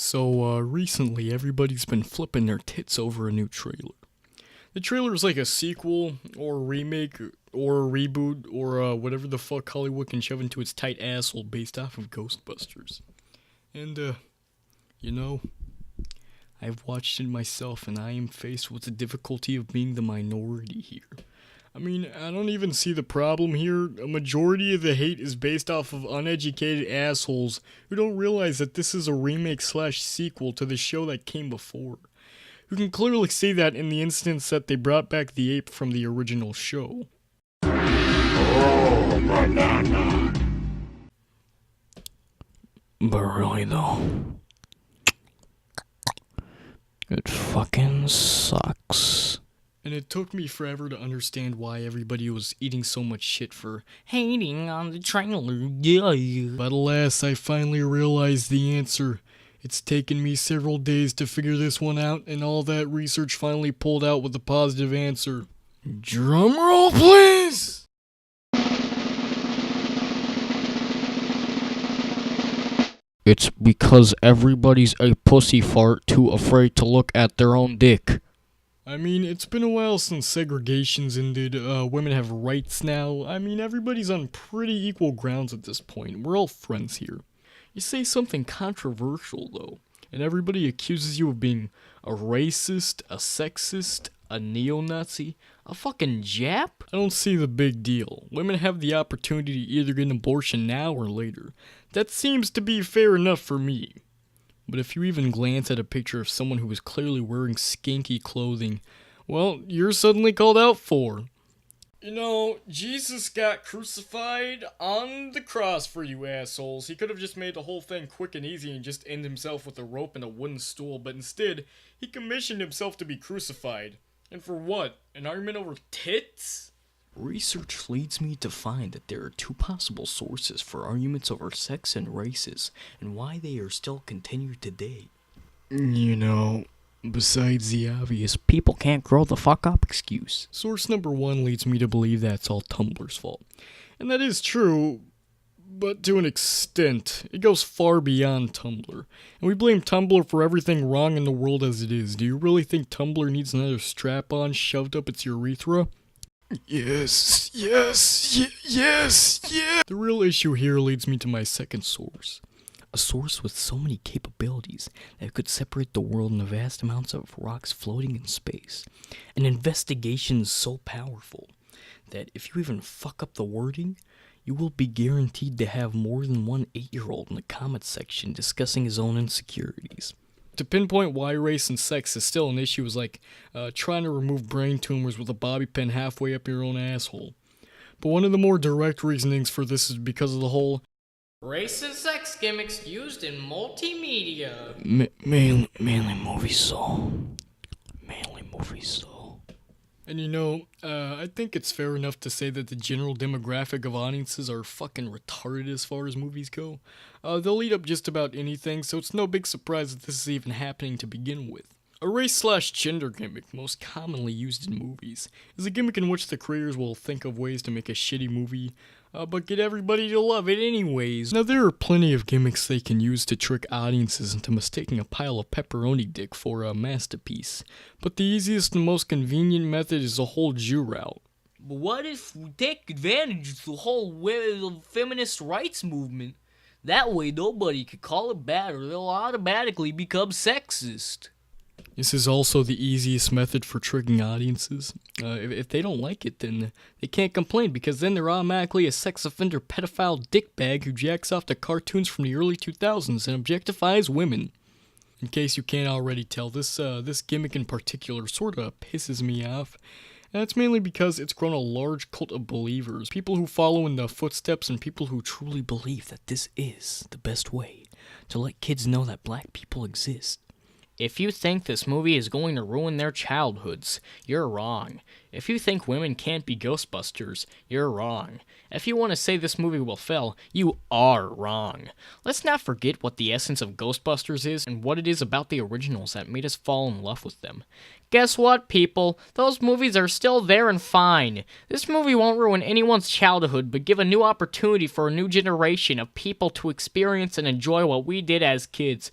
Recently everybody's been flipping their tits over a new trailer. The trailer is like a sequel, or a remake, or a reboot, or whatever the fuck Hollywood can shove into its tight asshole based off of Ghostbusters. And, I've watched it myself and I am faced with the difficulty of being the minority here. I mean, I don't even see the problem here. A majority of the hate is based off of uneducated assholes who don't realize that this is a remake/sequel to the show that came before. You can clearly see that in the instance that they brought back the ape from the original show. Oh, banana. But really though, it fucking sucks. And it took me forever to understand why everybody was eating so much shit for hating on the trailer. Yeah. But alas, I finally realized the answer. It's taken me several days to figure this one out, and all that research finally pulled out with a positive answer. Drum roll, please! It's because everybody's a pussy fart too afraid to look at their own dick. I mean, it's been a while since segregation's ended. Women have rights now. I mean, everybody's on pretty equal grounds at this point. We're all friends here. You say something controversial, though, and everybody accuses you of being a racist, a sexist, a neo-Nazi, a fucking Jap? I don't see the big deal. Women have the opportunity to either get an abortion now or later. That seems to be fair enough for me. But if you even glance at a picture of someone who is clearly wearing skanky clothing, well, you're suddenly called out for. You know, Jesus got crucified on the cross for you assholes. He could have just made the whole thing quick and easy and just end himself with a rope and a wooden stool, but instead, he commissioned himself to be crucified. And for what? An argument over tits? Research leads me to find that there are two possible sources for arguments over sex and races, and why they are still continued today. You know, besides the obvious people can't grow the fuck up excuse. Source number one leads me to believe that's all Tumblr's fault. And that is true, but to an extent. It goes far beyond Tumblr. And we blame Tumblr for everything wrong in the world as it is. Do you really think Tumblr needs another strap-on shoved up its urethra? Yes. The real issue here leads me to my second source. A source with so many capabilities that it could separate the world into vast amounts of rocks floating in space. An investigation so powerful that if you even fuck up the wording, you will be guaranteed to have more than one 8-year-old in the comment section discussing his own insecurities. To pinpoint why race and sex is still an issue is like trying to remove brain tumors with a bobby pin halfway up your own asshole. But one of the more direct reasonings for this is because of the whole race and sex gimmicks used in multimedia. Mainly movies, so. And you know, I think it's fair enough to say that the general demographic of audiences are fucking retarded as far as movies go. They'll eat up just about anything, so it's no big surprise that this is even happening to begin with. A race/gender gimmick, most commonly used in movies, is a gimmick in which the creators will think of ways to make a shitty movie, but get everybody to love it anyways. Now, there are plenty of gimmicks they can use to trick audiences into mistaking a pile of pepperoni dick for a masterpiece, but the easiest and most convenient method is the whole Jew route. But what if we take advantage of the whole feminist rights movement? That way nobody could call it bad or they'll automatically become sexist. This is also the easiest method for tricking audiences. If they don't like it, then they can't complain, because then they're automatically a sex offender pedophile dickbag who jacks off to cartoons from the early 2000s and objectifies women. In case you can't already tell, this gimmick in particular sorta pisses me off. And it's mainly because it's grown a large cult of believers, people who follow in the footsteps and people who truly believe that this is the best way to let kids know that black people exist. If you think this movie is going to ruin their childhoods, you're wrong. If you think women can't be Ghostbusters, you're wrong. If you want to say this movie will fail, you are wrong. Let's not forget what the essence of Ghostbusters is and what it is about the originals that made us fall in love with them. Guess what, people? Those movies are still there and fine. This movie won't ruin anyone's childhood, but give a new opportunity for a new generation of people to experience and enjoy what we did as kids.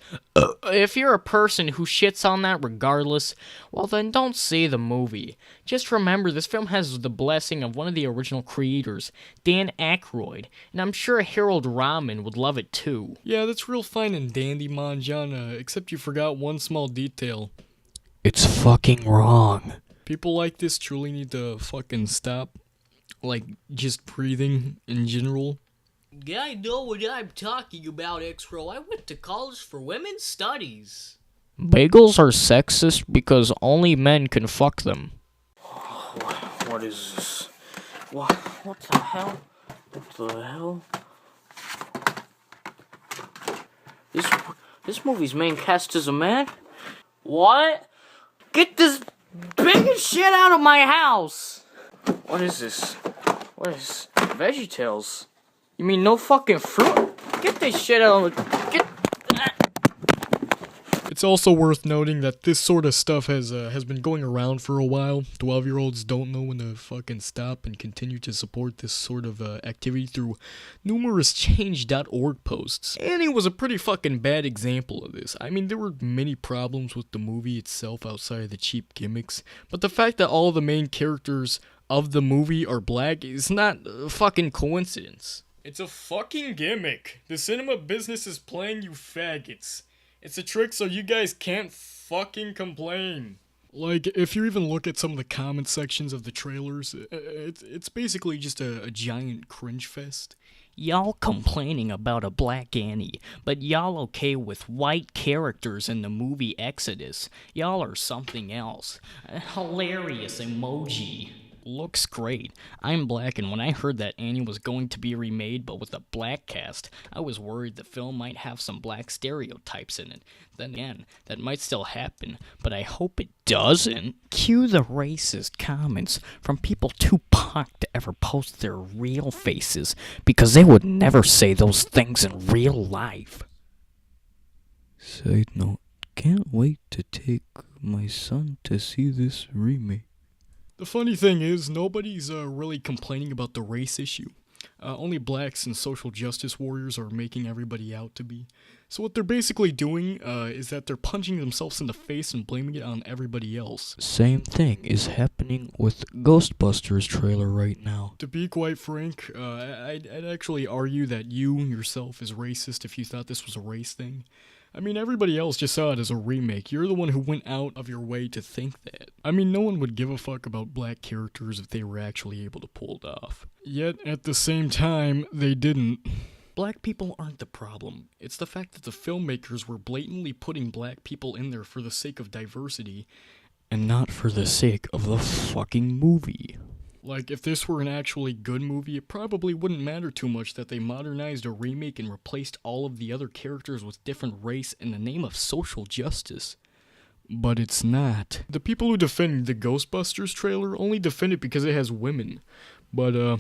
If you're a person who shits on that regardless, well then don't see the movie. Just remember, this film has the blessing of one of the original creators, Dan Aykroyd, and I'm sure Harold Ramin would love it too. Yeah, that's real fine and dandy, Manjana, except you forgot one small detail. It's fucking wrong. People like this truly need to fucking stop, like, just breathing in general. Yeah, I know what I'm talking about, Exro. I went to college for women's studies. Bagels are sexist because only men can fuck them. What is this? What the hell? What the hell? This movie's main cast is a man? What? Get this big shit out of my house! What is this? What is VeggieTales? You mean no fucking fruit? Get this shit out of It's also worth noting that this sort of stuff has been going around for a while. 12-year-olds don't know when to fucking stop and continue to support this sort of activity through numerous change.org posts. And it was a pretty fucking bad example of this. I mean, there were many problems with the movie itself outside of the cheap gimmicks, but the fact that all of the main characters of the movie are black is not a fucking coincidence. It's a fucking gimmick. The cinema business is playing you faggots. It's a trick so you guys can't fucking complain. Like, if you even look at some of the comment sections of the trailers, it's basically just a giant cringe fest. Y'all complaining about a black Annie, but y'all okay with white characters in the movie Exodus. Y'all are something else. A hilarious emoji. Looks great. I'm black, and when I heard that Annie was going to be remade but with a black cast, I was worried the film might have some black stereotypes in it. Then again, that might still happen, but I hope it doesn't. Cue the racist comments from people too punked to ever post their real faces, because they would never say those things in real life. Side note, can't wait to take my son to see this remake. The funny thing is, nobody's really complaining about the race issue. Only blacks and social justice warriors are making everybody out to be. So what they're basically doing is that they're punching themselves in the face and blaming it on everybody else. Same thing is happening with Ghostbusters trailer right now. To be quite frank, I'd actually argue that you yourself is racist if you thought this was a race thing. I mean, everybody else just saw it as a remake. You're the one who went out of your way to think that. I mean, no one would give a fuck about black characters if they were actually able to pull it off. Yet, at the same time, they didn't. Black people aren't the problem. It's the fact that the filmmakers were blatantly putting black people in there for the sake of diversity, and not for the sake of the fucking movie. Like, if this were an actually good movie, it probably wouldn't matter too much that they modernized a remake and replaced all of the other characters with different race in the name of social justice. But it's not. The people who defend the Ghostbusters trailer only defend it because it has women. But,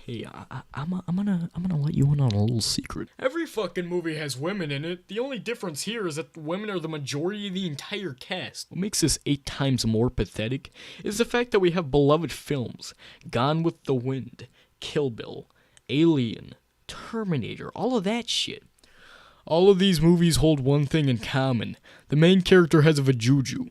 hey, I'm gonna let you in on a little secret. Every fucking movie has women in it. The only difference here is that women are the majority of the entire cast. What makes this 8 times more pathetic is the fact that we have beloved films. Gone with the Wind, Kill Bill, Alien, Terminator, all of that shit. All of these movies hold one thing in common. The main character has a vajuju.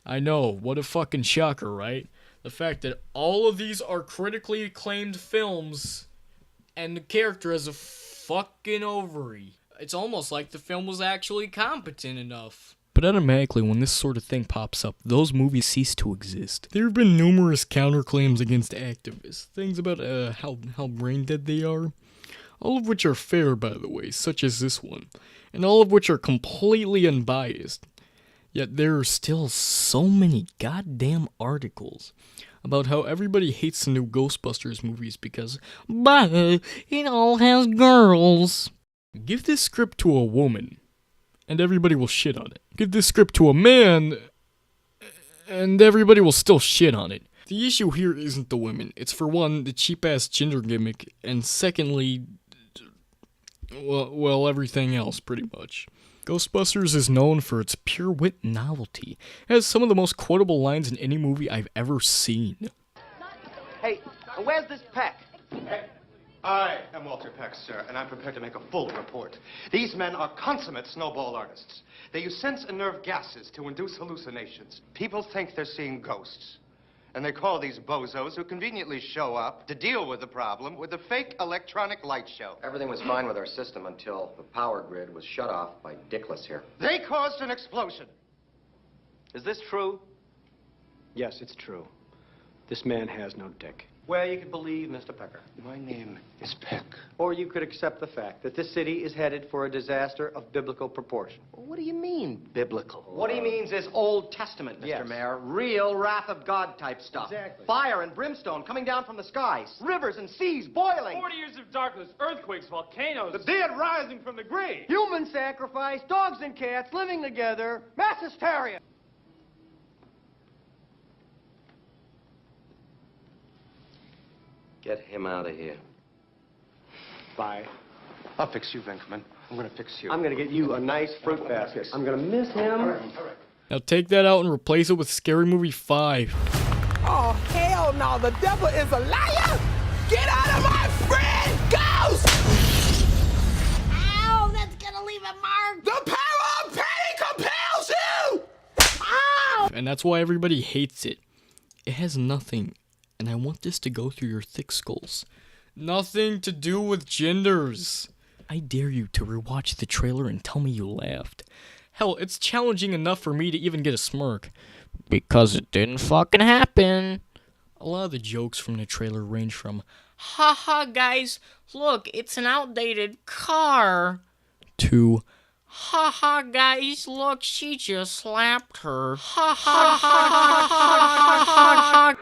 I know, what a fucking shocker, right? The fact that all of these are critically acclaimed films, and the character has a fucking ovary. It's almost like the film was actually competent enough. But automatically, when this sort of thing pops up, those movies cease to exist. There have been numerous counterclaims against activists. Things about how brain dead they are. All of which are fair, by the way, such as this one. And all of which are completely unbiased. Yet there are still so many goddamn articles about how everybody hates the new Ghostbusters movies because, but it all has girls. Give this script to a woman, and everybody will shit on it. Give this script to a man, and everybody will still shit on it. The issue here isn't the women. It's, for one, the cheap-ass gender gimmick, and secondly, well, everything else, pretty much. Ghostbusters is known for its pure wit and novelty. It has some of the most quotable lines in any movie I've ever seen. Hey, where's this Peck? I am Walter Peck, sir, and I'm prepared to make a full report. These men are consummate snowball artists. They use sense and nerve gases to induce hallucinations. People think they're seeing ghosts. And they call these bozos who conveniently show up to deal with the problem with a fake electronic light show. Everything was fine with our system until the power grid was shut off by Dickless here. They caused an explosion. Is this true? Yes, it's true. This man has no dick. Well, you could believe Mr. Pecker. My name is Peck. Or you could accept the fact that this city is headed for a disaster of biblical proportion. What do you mean, biblical? What he means is Old Testament, Mr. Yes. Mayor. Real wrath of God type stuff. Exactly. Fire and brimstone coming down from the skies. Rivers and seas boiling. 40 years of darkness, earthquakes, volcanoes. The dead rising from the grave. human sacrifice, dogs and cats living together, mass hysteria. Get him out of here. Bye. I'll fix you, Venkman. I'm gonna fix you. I'm gonna get you a nice fruit basket. I'm gonna miss him. Now take that out and replace it with Scary Movie 5. Oh, hell no, the devil is a liar! Get out of my friend, Ghost! Ow, that's gonna leave a mark! The power of panic compels you! Ow! And that's why everybody hates it. It has nothing, and I want this to go through your thick skulls. Nothing to do with genders. I dare you to rewatch the trailer and tell me you laughed. Hell, it's challenging enough for me to even get a smirk. Because it didn't fucking happen. A lot of the jokes from the trailer range from, Haha, guys, look, it's an outdated car. to, Haha, guys, look, she just slapped her. Ha ha ha ha ha ha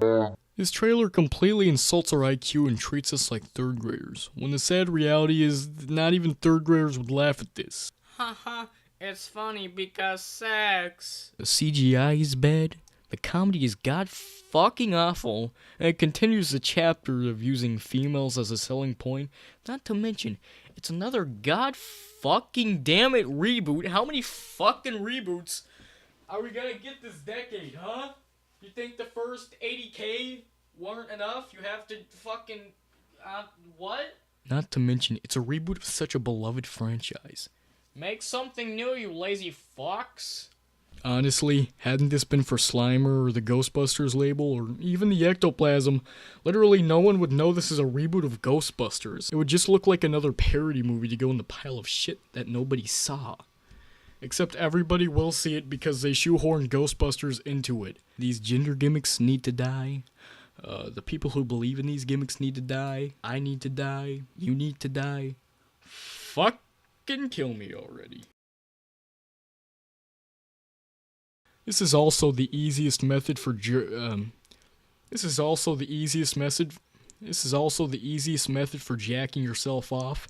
ha. This trailer completely insults our IQ and treats us like third graders, when the sad reality is not even third graders would laugh at this. Haha, it's funny because sex. The CGI is bad, the comedy is god fucking awful, and it continues the chapter of using females as a selling point, not to mention, it's another god fucking damn it reboot. How many fucking reboots are we gonna get this decade, huh? You think the first 80K weren't enough? You have to fucking, what? Not to mention, it's a reboot of such a beloved franchise. Make something new, you lazy fucks. Honestly, hadn't this been for Slimer or the Ghostbusters label or even the Ectoplasm, literally no one would know this is a reboot of Ghostbusters. It would just look like another parody movie to go in the pile of shit that nobody saw. Except everybody will see it because they shoehorned Ghostbusters into it. These gender gimmicks need to die. The people who believe in these gimmicks need to die. I need to die. You need to die. Fucking kill me already. This is also the easiest method for jacking yourself off.